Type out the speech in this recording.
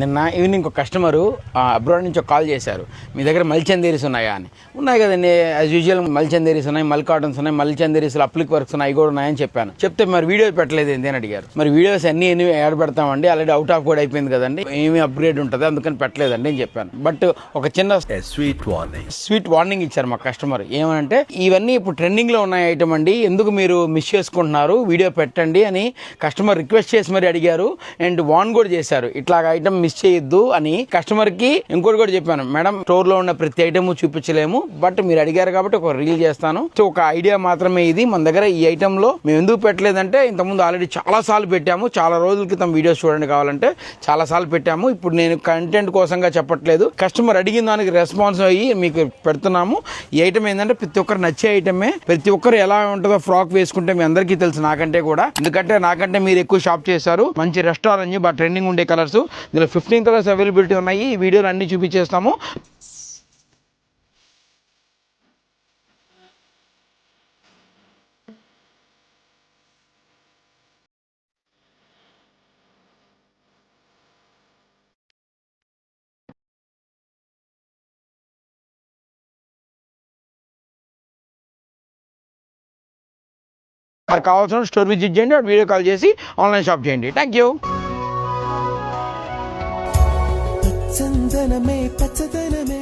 నిన్న ఈవినింగ్ ఒక customer abroad నుంచి ఒక కాల్ చేశారు, మీ దగ్గర మల్చందేరీస్ ఉన్నాయా అని. ఉన్నాయి కదండి, యాజ్ యూజువల్ మల్చందేరీస్ ఉన్నాయి, మల్ కాటన్స్ ఉన్నాయి, మల్చందేరీస్లో అప్లిక్ వర్క్స్ ఉన్నాయి, అవి కూడా ఉన్నాయని చెప్పాను. చెప్తే మరి వీడియో పెట్టలేదు ఏంటి అని అడిగారు. మరి వీడియోస్ అన్ని యాడ్ పెడతామండి, ఆల్రెడీ అవుట్ ఆఫ్ కోడ్ అయిపోయింది కదండి, ఏమి అప్గ్రేడ్ ఉంటుంది అందుకని పెట్టలేదండి అని చెప్పాను. బట్ ఒక చిన్న స్వీట్ వార్నింగ్ ఇచ్చారు మా కస్టమర్. ఏమంటే ఇవన్నీ ఇప్పుడు ట్రెండింగ్ లో ఉన్న ఐటమ్ అండి, ఎందుకు మీరు మిస్ చేసుకుంటున్నారు, వీడియో పెట్టండి అని కస్టమర్ రిక్వెస్ట్ చేసి మరి అడిగారు. అండ్ వార్న్ కూడా చేశారు, ఇట్లాగ ఐటమ్ మిస్ చేయొద్దు అని. కస్టమర్ కి ఇంకోటి కూడా చెప్పాను, మేడం స్టోర్ లో ఉన్న ప్రతి ఐటమ్ చూపించలేము, బట్ మీరు అడిగారు కాబట్టి ఒక రీల్ చేస్తాను. సో ఒక ఐడియా మాత్రమే ఇది. మన దగ్గర ఈ ఐటమ్ లో మేము ఎందుకు పెట్టలేదంటే, ఇంతకుముందు ఆల్రెడీ చాలా సార్లు పెట్టాము, చాలా రోజుల క్రితం వీడియోస్ చూడండి కావాలంటే, చాలా సార్లు పెట్టాము. ఇప్పుడు నేను కంటెంట్ కోసంగా చెప్పట్లేదు, కస్టమర్ అడిగిన దానికి రెస్పాన్స్ అయ్యి మీకు పెడుతున్నాము. ఈ ఐటమ్ ఏంటంటే ప్రతి ఒక్కరు నచ్చే ఐటమే. ప్రతి ఒక్కరు ఎలా ఉంటుందో ఫ్రాక్ వేసుకుంటే మీ అందరికీ తెలుసు, నాకంటే కూడా, ఎందుకంటే నాకంటే మీరు ఎక్కువ షాప్ చేశారు. మంచి రెస్టారెంట్, బాగా ట్రెండింగ్ ఉండే కలర్స్, ఇందులో 15 కలర్స్ అవైలబిలిటీ ఉన్నాయి. ఈ వీడియోలో అన్ని చూపించేస్తాము. మరి కావాల్సిన స్టోర్ విజిట్ చేయండి, వీడియో కాల్ చేసి ఆన్లైన్ షాప్ చేయండి. Thank you. చందనమే పచ్చదనమే